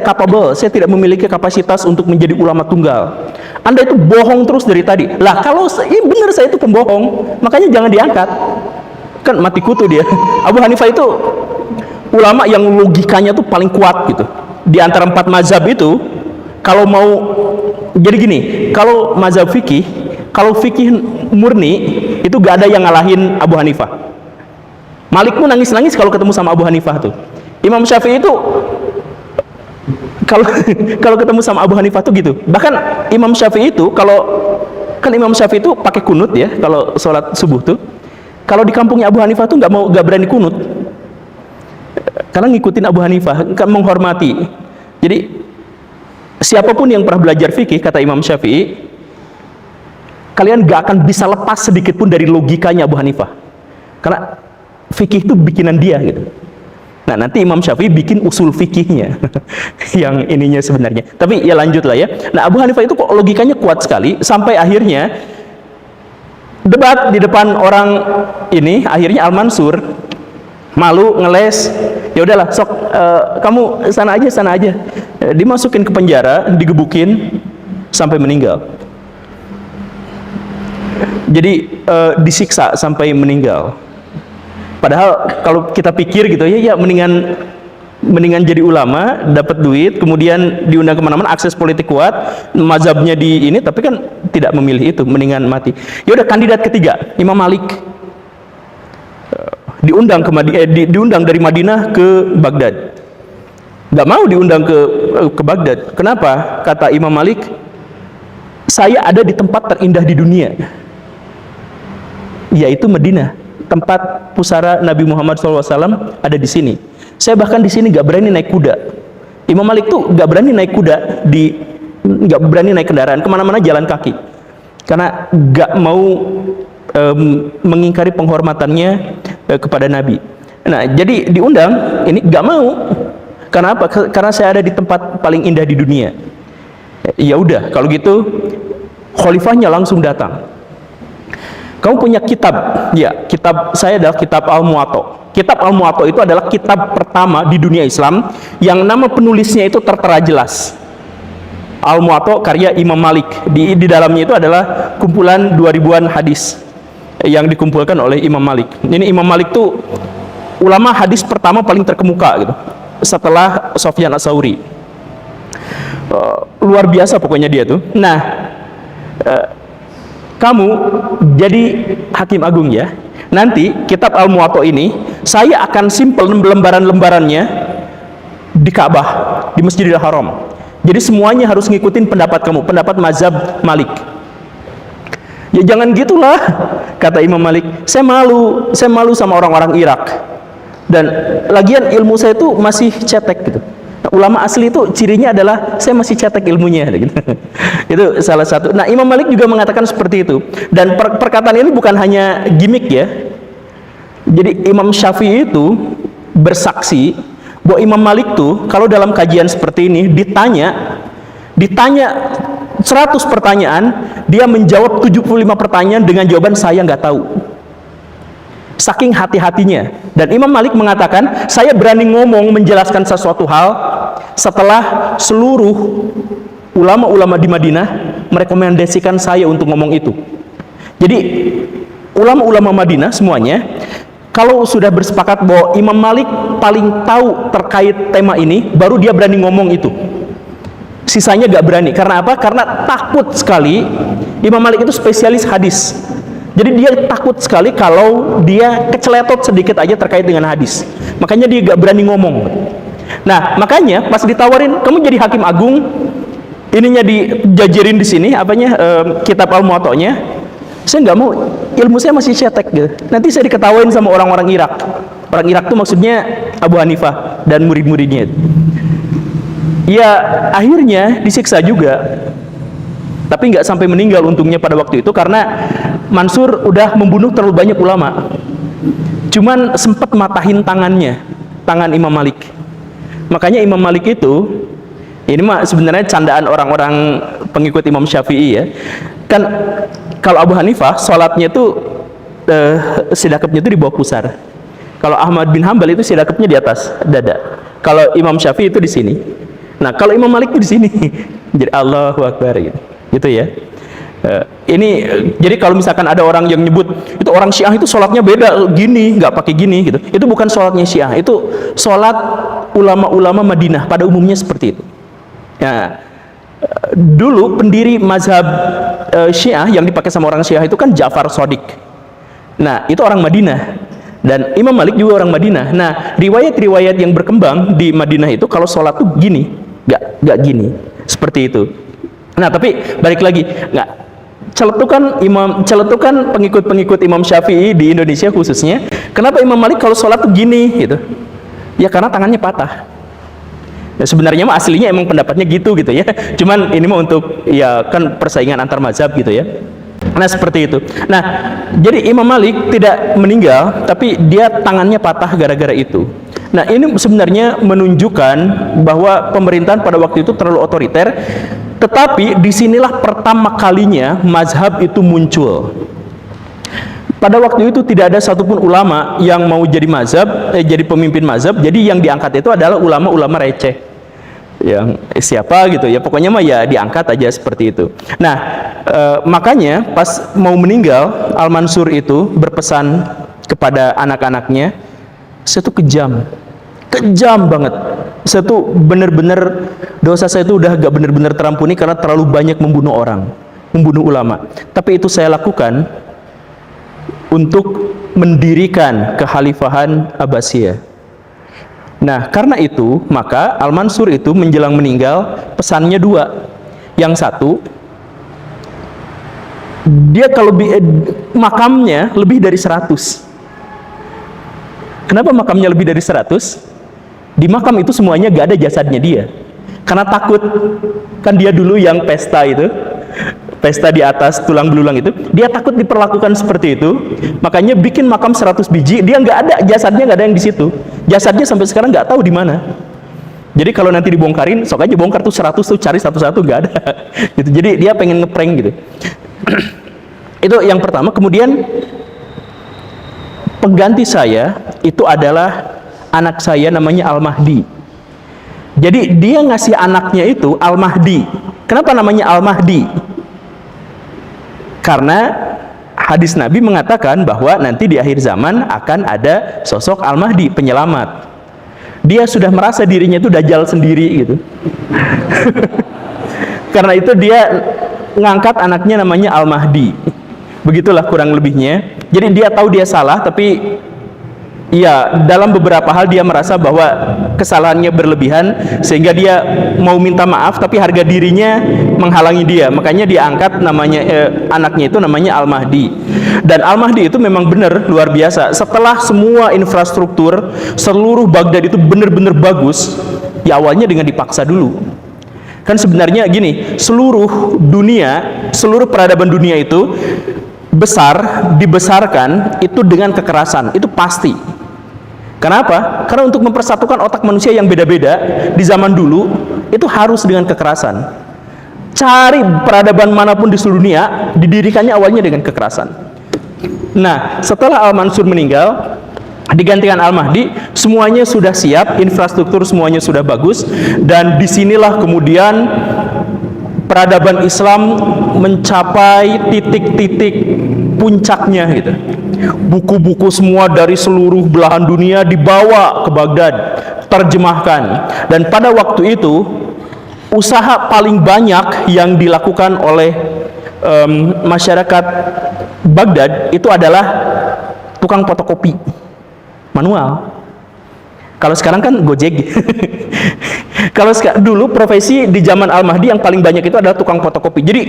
capable, saya tidak memiliki kapasitas untuk menjadi ulama tunggal. Anda itu bohong terus dari tadi. Lah, kalau benar saya itu pembohong, makanya jangan diangkat. Kan mati kutu dia. Abu Hanifah itu ulama yang logikanya tuh paling kuat gitu. Di antara 4 mazhab itu, kalau mau jadi gini, kalau mazhab fikih, kalau fikih murni itu gak ada yang ngalahin Abu Hanifah. Malik pun nangis-nangis kalau ketemu sama Abu Hanifah tuh. Imam Syafi'i itu kalau ketemu sama Abu Hanifah tuh gitu. Bahkan Imam Syafi'i itu Imam Syafi'i itu pakai kunut ya kalau sholat subuh tuh. Kalau di kampungnya Abu Hanifah tuh nggak berani kunut, karena ngikutin Abu Hanifah, kan menghormati. Jadi siapapun yang pernah belajar fikih, kata Imam Syafi'i, kalian gak akan bisa lepas sedikit pun dari logikanya Abu Hanifah, karena fikih itu bikinan dia gitu. Nah, nanti Imam Syafi'i bikin usul fikihnya yang ininya sebenarnya. Tapi ya lanjut lah ya. Nah, Abu Hanifah itu kok logikanya kuat sekali sampai akhirnya debat di depan orang ini, akhirnya Al-Mansur malu ngeles, ya udahlah sok kamu sana aja. Dimasukin ke penjara, digebukin sampai meninggal. Jadi disiksa sampai meninggal. Padahal kalau kita pikir gitu ya mendingan jadi ulama, dapat duit, kemudian diundang kemana-mana, akses politik kuat, mazhabnya di ini, tapi kan tidak memilih itu, mendingan mati. Ya udah, kandidat ketiga Imam Malik diundang diundang dari Madinah ke Baghdad. Nggak mau diundang ke Baghdad. Kenapa? Kata Imam Malik, saya ada di tempat terindah di dunia, yaitu Madinah. Tempat pusara Nabi Muhammad SAW ada di sini. Saya bahkan di sini nggak berani naik kuda. Imam Malik tuh nggak berani naik kuda, nggak berani naik kendaraan, kemana-mana jalan kaki, karena nggak mau mengingkari penghormatannya kepada Nabi. Nah, jadi diundang, ini nggak mau. Karena apa? Karena saya ada di tempat paling indah di dunia. Ya udah, kalau gitu khalifahnya langsung datang. Kamu punya kitab? Ya, kitab saya adalah kitab Al-Muwatta. Kitab Al-Muwatta itu adalah kitab pertama di dunia Islam yang nama penulisnya itu tertera jelas. Al-Muwatta karya Imam Malik. Di dalamnya itu adalah kumpulan 2000-an hadis yang dikumpulkan oleh Imam Malik. Ini Imam Malik tuh ulama hadis pertama paling terkemuka gitu, setelah Sufyan Ats-Tsauri. Luar biasa pokoknya dia tuh. Nah, kamu jadi hakim agung ya. Nanti kitab Al-Muwatta ini saya akan simpel lembaran-lembarannya di Ka'bah, di Masjidil Haram. Jadi semuanya harus ngikutin pendapat kamu, pendapat mazhab Malik. Ya jangan gitulah, kata Imam Malik. Saya malu sama orang-orang Irak. Dan lagian ilmu saya itu masih cetek gitu. Ulama asli itu cirinya adalah saya masih cetek ilmunya gitu. Itu salah satu. Nah, Imam Malik juga mengatakan seperti itu. Dan perkataan ini bukan hanya gimmick ya. Jadi Imam Syafi'i itu bersaksi bahwa Imam Malik tuh kalau dalam kajian seperti ini ditanya 100 pertanyaan, dia menjawab 75 pertanyaan dengan jawaban saya nggak tahu. Saking hati-hatinya. Dan Imam Malik mengatakan, saya berani ngomong menjelaskan sesuatu hal setelah seluruh ulama-ulama di Madinah merekomendasikan saya untuk ngomong itu. Jadi ulama-ulama Madinah semuanya kalau sudah bersepakat bahwa Imam Malik paling tahu terkait tema ini, baru dia berani ngomong itu. Sisanya gak berani. Karena apa? Karena takut sekali. Imam Malik itu spesialis hadis. Jadi dia takut sekali kalau dia keceletot sedikit aja terkait dengan hadis. Makanya dia gak berani ngomong. Nah, makanya pas ditawarin, kamu jadi hakim agung, ininya dijajarin di sini, kitab Al-Muwatta'nya, saya nggak mau, ilmu saya masih cetek gitu. Nanti saya diketawain sama orang-orang Irak. Orang Irak itu maksudnya Abu Hanifah dan murid-muridnya. Ya, akhirnya disiksa juga. Tapi nggak sampai meninggal untungnya pada waktu itu, karena Mansur udah membunuh terlalu banyak ulama. Cuman sempat matahin tangan Imam Malik. Makanya Imam Malik itu, ini mah sebenarnya candaan orang-orang pengikut Imam Syafi'i ya. Kan kalau Abu Hanifah sholatnya itu sidakepnya itu di bawah pusar. Kalau Ahmad bin Hambal itu sidakepnya di atas dada. Kalau Imam Syafi'i itu di sini. Nah, kalau Imam Malik itu di sini. Jadi Allahu Akbar gitu. Gitu ya. Ini jadi kalau misalkan ada orang yang nyebut itu orang Syiah itu sholatnya beda gini, nggak pakai gini gitu, itu bukan sholatnya Syiah, itu sholat ulama-ulama Madinah pada umumnya seperti itu. Nah, dulu pendiri mazhab Syiah yang dipakai sama orang Syiah itu kan Ja'far Shadiq. Nah, itu orang Madinah, dan Imam Malik juga orang Madinah. Nah, riwayat-riwayat yang berkembang di Madinah itu kalau sholat tuh gini, nggak gini, seperti itu. Nah, tapi balik lagi, nggak celetukan pengikut-pengikut Imam Syafi'i di Indonesia khususnya. Kenapa Imam Malik kalau sholat tuh gini gitu? Ya karena tangannya patah. Ya, sebenarnya mah aslinya emang pendapatnya gitu ya. Cuman ini mah untuk ya kan persaingan antar mazhab gitu ya. Nah seperti itu. Nah jadi Imam Malik tidak meninggal, tapi dia tangannya patah gara-gara itu. Nah ini sebenarnya menunjukkan bahwa pemerintahan pada waktu itu terlalu otoriter. Tetapi disinilah pertama kalinya mazhab itu muncul. Pada waktu itu tidak ada satupun ulama yang mau jadi jadi pemimpin mazhab. Jadi yang diangkat itu adalah ulama-ulama receh. Yang siapa gitu ya, pokoknya mah ya diangkat aja seperti itu. Nah, makanya pas mau meninggal, Al-Mansur itu berpesan kepada anak-anaknya, saya tuh kejam banget. Saya tuh bener-bener dosa saya itu udah gak bener-bener terampuni karena terlalu banyak membunuh orang, membunuh ulama. Tapi itu saya lakukan untuk mendirikan kekhalifahan Abbasiyah. Nah, karena itu, maka Al-Mansur itu menjelang meninggal, pesannya dua. Yang satu, dia kalau makamnya lebih dari 100. Kenapa makamnya lebih dari 100? Di makam itu semuanya gak ada jasadnya dia. Karena takut, kan dia dulu yang pesta itu, pesta di atas tulang belulang itu, dia takut diperlakukan seperti itu, makanya bikin makam 100 biji, dia nggak ada jasadnya, nggak ada yang di situ, jasadnya sampai sekarang nggak tahu di mana. Jadi kalau nanti dibongkarin, sok aja bongkar tuh 100 tuh, cari satu-satu, nggak ada. Gitu. Jadi dia pengen ngeprank gitu. Itu yang pertama. Kemudian pengganti saya itu adalah anak saya namanya Al-Mahdi. Jadi dia ngasih anaknya itu Al-Mahdi. Kenapa namanya Al-Mahdi? Karena hadis Nabi mengatakan bahwa nanti di akhir zaman akan ada sosok Al-Mahdi, penyelamat. Dia sudah merasa dirinya itu Dajjal sendiri gitu. Karena itu dia ngangkat anaknya namanya Al-Mahdi. Begitulah kurang lebihnya. Jadi dia tahu dia salah, tapi ya dalam beberapa hal dia merasa bahwa kesalahannya berlebihan, sehingga dia mau minta maaf tapi harga dirinya menghalangi dia. Makanya dia angkat namanya anaknya itu namanya Al-Mahdi. Dan Al-Mahdi itu memang benar luar biasa. Setelah semua infrastruktur seluruh Baghdad itu benar-benar bagus, ya awalnya dengan dipaksa dulu. Kan sebenarnya gini, seluruh dunia, seluruh peradaban dunia itu dibesarkan itu dengan kekerasan, itu pasti. Kenapa? Karena untuk mempersatukan otak manusia yang beda-beda di zaman dulu itu harus dengan kekerasan. Cari peradaban manapun di seluruh dunia didirikannya awalnya dengan kekerasan. Nah, setelah Al-Mansur meninggal, digantikan Al-Mahdi, semuanya sudah siap, infrastruktur semuanya sudah bagus, dan disinilah kemudian peradaban Islam mencapai titik-titik puncaknya gitu. Buku-buku semua dari seluruh belahan dunia dibawa ke Baghdad, terjemahkan. Dan pada waktu itu usaha paling banyak yang dilakukan oleh masyarakat Baghdad itu adalah tukang fotokopi manual. Kalau sekarang kan Gojek. Kalau dulu profesi di zaman Al-Mahdi yang paling banyak itu adalah tukang fotokopi. Jadi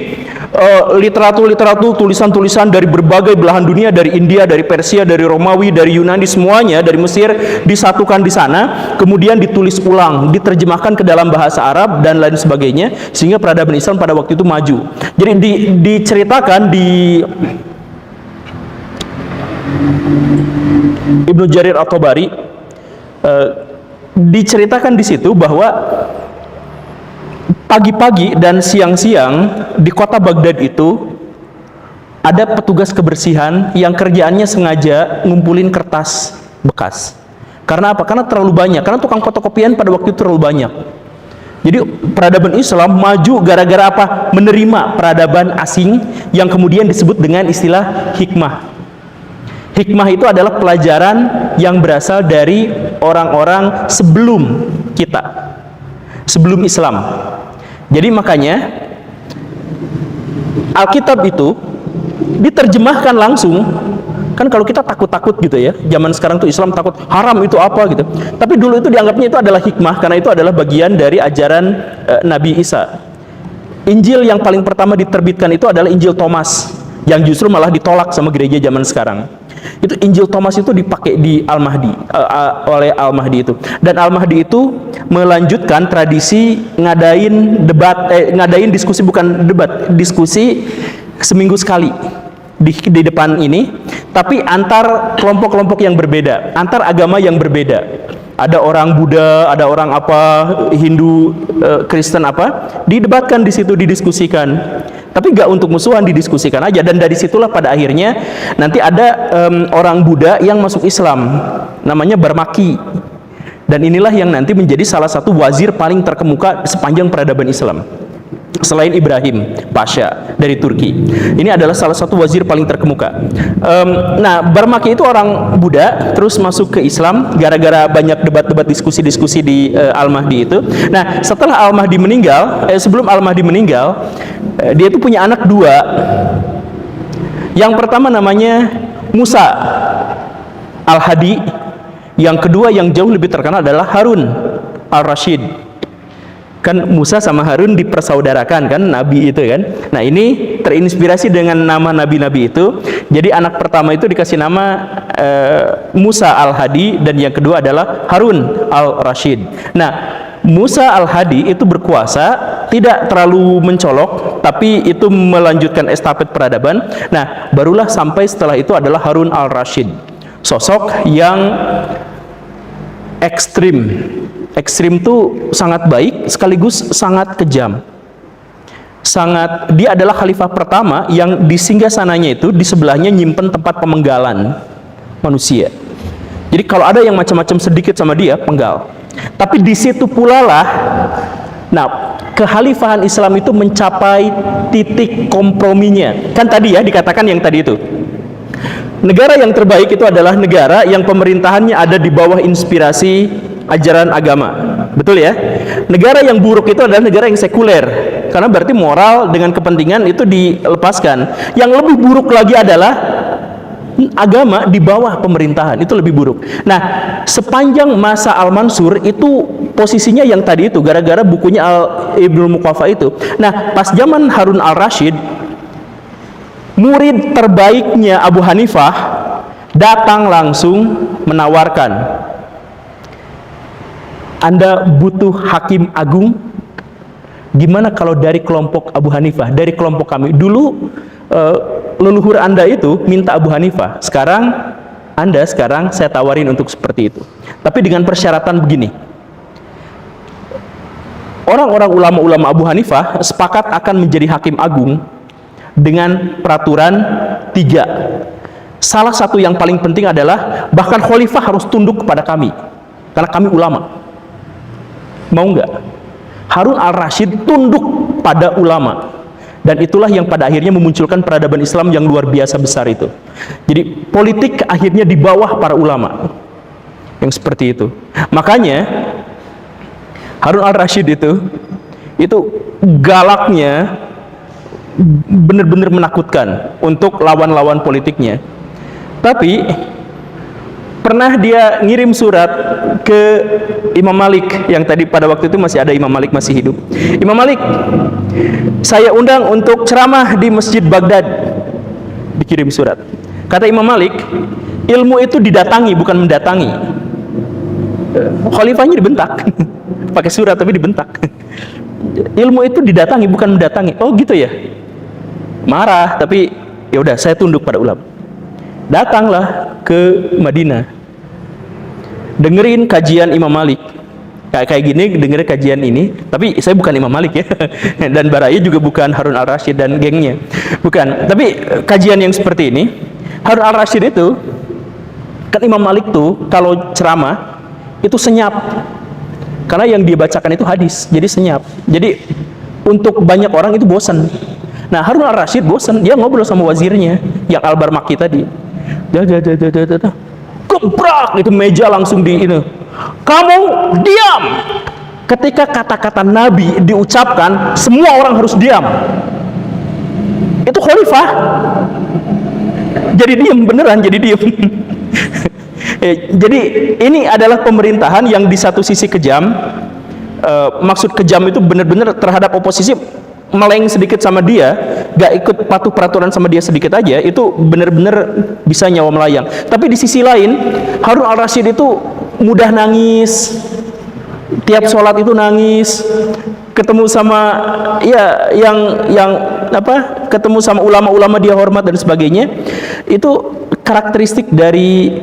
literatur, tulisan-tulisan dari berbagai belahan dunia, dari India, dari Persia, dari Romawi, dari Yunani, semuanya dari Mesir disatukan di sana, kemudian ditulis ulang, diterjemahkan ke dalam bahasa Arab dan lain sebagainya, sehingga peradaban Islam pada waktu itu maju. Jadi diceritakan di Ibnu Jarir At-Tabari, diceritakan di situ bahwa pagi-pagi dan siang-siang di kota Baghdad itu ada petugas kebersihan yang kerjaannya sengaja ngumpulin kertas bekas. Karena apa? Karena terlalu banyak. Karena tukang fotokopian pada waktu itu terlalu banyak. Jadi peradaban Islam maju gara-gara apa? Menerima peradaban asing yang kemudian disebut dengan istilah hikmah. Hikmah itu adalah pelajaran yang berasal dari orang-orang sebelum kita, sebelum Islam. Jadi makanya Alkitab itu diterjemahkan langsung. Kan kalau kita takut-takut gitu ya, zaman sekarang tuh Islam takut haram itu apa gitu. Tapi dulu itu dianggapnya itu adalah hikmah, karena itu adalah bagian dari ajaran Nabi Isa. Injil yang paling pertama diterbitkan itu adalah Injil Thomas, yang justru malah ditolak sama gereja zaman sekarang. Itu Injil Thomas itu dipakai di Al-Mahdi, oleh Al-Mahdi itu. Dan Al-Mahdi itu melanjutkan tradisi ngadain diskusi, bukan debat, diskusi seminggu sekali di depan ini, tapi antar kelompok-kelompok yang berbeda, antar agama yang berbeda. Ada orang Buddha, ada orang apa, Hindu, Kristen apa, didebatkan di situ, didiskusikan. Tapi nggak untuk musuhan, didiskusikan aja. Dan dari situlah pada akhirnya nanti ada orang Buddha yang masuk Islam, namanya Barmaki. Dan inilah yang nanti menjadi salah satu wazir paling terkemuka sepanjang peradaban Islam. Selain Ibrahim Pasha dari Turki, ini adalah salah satu wazir paling terkemuka. Nah, Barmaki itu orang Buddha, terus masuk ke Islam gara-gara banyak debat-debat, diskusi-diskusi di Al-Mahdi itu. Nah, setelah Al-Mahdi meninggal, sebelum Al-Mahdi meninggal, dia itu punya anak dua. Yang pertama namanya Musa Al-Hadi, yang kedua yang jauh lebih terkenal adalah Harun Al-Rashid. Kan Musa sama Harun dipersaudarakan kan, nabi itu kan. Nah, ini terinspirasi dengan nama nabi-nabi itu. Jadi anak pertama itu dikasih nama Musa Al-Hadi, dan yang kedua adalah Harun Al-Rashid. Nah, Musa Al-Hadi itu berkuasa, tidak terlalu mencolok, tapi itu melanjutkan estafet peradaban. Nah, barulah sampai setelah itu adalah Harun Al-Rashid, sosok yang ekstrim. Ekstrim itu sangat baik sekaligus sangat kejam. Dia adalah khalifah pertama yang di singgasananya itu di sebelahnya nyimpen tempat pemenggalan manusia. Jadi kalau ada yang macam-macam sedikit sama dia, penggal. Tapi di situ pula lah, nah, kekhalifahan Islam itu mencapai titik komprominya. Kan tadi ya dikatakan yang tadi itu, negara yang terbaik itu adalah negara yang pemerintahannya ada di bawah inspirasi ajaran agama. Betul ya? Negara yang buruk itu adalah negara yang sekuler, karena berarti moral dengan kepentingan itu dilepaskan. Yang lebih buruk lagi adalah agama di bawah pemerintahan, itu lebih buruk. Nah, sepanjang masa Al-Mansur itu posisinya yang tadi itu, gara-gara bukunya Ibnul Muqaffa itu. Nah, pas zaman Harun Al-Rashid, murid terbaiknya Abu Hanifah datang langsung menawarkan, Anda butuh hakim agung, gimana kalau dari kelompok Abu Hanifah, dari kelompok kami dulu, leluhur Anda itu minta Abu Hanifah, sekarang saya tawarin untuk seperti itu, tapi dengan persyaratan begini. Orang-orang ulama-ulama Abu Hanifah sepakat akan menjadi hakim agung dengan peraturan 3. Salah satu yang paling penting adalah bahkan khalifah harus tunduk kepada kami, karena kami ulama. Mau nggak? Harun Al-Rashid tunduk pada ulama, dan itulah yang pada akhirnya memunculkan peradaban Islam yang luar biasa besar itu. Jadi politik akhirnya di bawah para ulama yang seperti itu. Makanya Harun Al-Rashid itu galaknya benar-benar menakutkan untuk lawan-lawan politiknya. Tapi pernah dia ngirim surat ke Imam Malik, yang tadi pada waktu itu masih ada Imam Malik, masih hidup. Imam Malik, saya undang untuk ceramah di Masjid Baghdad. Dikirim surat. Kata Imam Malik, ilmu itu didatangi bukan mendatangi. Khalifahnya dibentak. Pakai surat tapi dibentak. Ilmu itu didatangi bukan mendatangi. Oh gitu ya. Marah, tapi ya udah, saya tunduk pada ulama. Datanglah ke Madinah, dengerin kajian Imam Malik kayak gini, dengerin kajian ini. Tapi saya bukan Imam Malik ya, dan Baraya juga bukan Harun Al-Rashid dan gengnya, bukan. Tapi kajian yang seperti ini, Harun Al-Rashid itu kan, Imam Malik tuh kalau ceramah itu senyap, karena yang dia bacakan itu hadis, jadi senyap. Jadi untuk banyak orang itu bosan. Nah, Harun Al-Rashid bosan, dia ngobrol sama wazirnya yang Al-Barmaki tadi. Gebrak itu meja langsung di ini. Kamu diam. Ketika kata-kata Nabi diucapkan, semua orang harus diam. Itu khalifah. Jadi diam beneran, jadi diam. Jadi ini adalah pemerintahan yang di satu sisi kejam. Maksud kejam itu benar-benar terhadap oposisi meleng sedikit sama dia, gak ikut patuh peraturan sama dia sedikit aja, itu benar-benar bisa nyawa melayang. Tapi di sisi lain, Harun al-Rasyid itu mudah nangis, tiap sholat itu nangis, ketemu sama ya yang apa, ketemu sama ulama-ulama dia hormat dan sebagainya. Itu karakteristik dari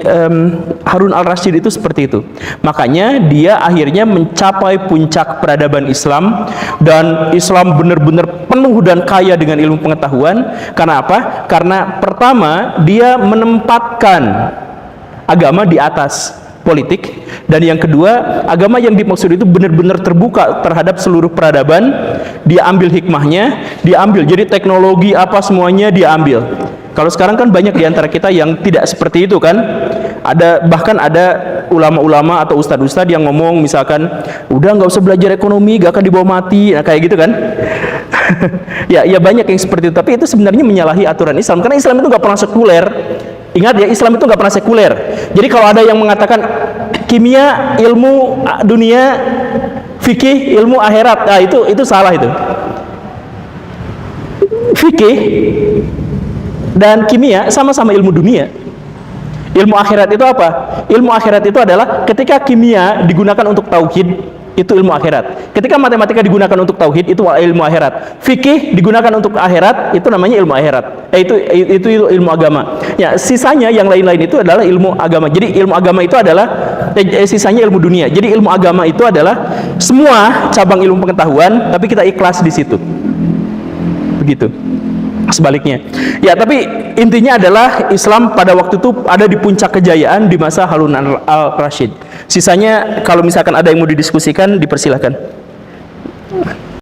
Harun al-Rasyid itu seperti itu. Makanya dia akhirnya mencapai puncak peradaban Islam, dan Islam benar-benar penuh dan kaya dengan ilmu pengetahuan. Karena apa? Karena pertama, dia menempatkan agama di atas politik, dan yang kedua, agama yang dimaksud itu benar-benar terbuka terhadap seluruh peradaban. Dia ambil hikmahnya, dia ambil, jadi teknologi apa semuanya dia ambil. Kalau sekarang kan banyak di antara kita yang tidak seperti itu kan. Bahkan ada ulama-ulama atau ustadz-ustadz yang ngomong misalkan, udah nggak usah belajar ekonomi, gak akan dibawa mati, nah kayak gitu kan. ya banyak yang seperti itu, tapi itu sebenarnya menyalahi aturan Islam, karena Islam itu nggak pernah sekuler. Ingat ya, Islam itu nggak pernah sekuler. Jadi kalau ada yang mengatakan kimia ilmu dunia, fikih ilmu akhirat, nah itu salah itu. Fikih dan kimia sama-sama ilmu dunia. Ilmu akhirat itu apa? Ilmu akhirat itu adalah ketika kimia digunakan untuk tauhid, itu ilmu akhirat. Ketika matematika digunakan untuk tauhid, itu ilmu akhirat. Fikih digunakan untuk akhirat, itu namanya ilmu akhirat. Itu ilmu agama. Ya, sisanya yang lain-lain itu adalah ilmu agama. Jadi ilmu agama itu adalah sisanya ilmu dunia. Jadi ilmu agama itu adalah semua cabang ilmu pengetahuan, tapi kita ikhlas di situ. Begitu. Sebaliknya. Ya, tapi intinya adalah Islam pada waktu itu ada di puncak kejayaan di masa Harun al-Rasyid. Sisanya kalau misalkan ada yang mau didiskusikan, dipersilahkan.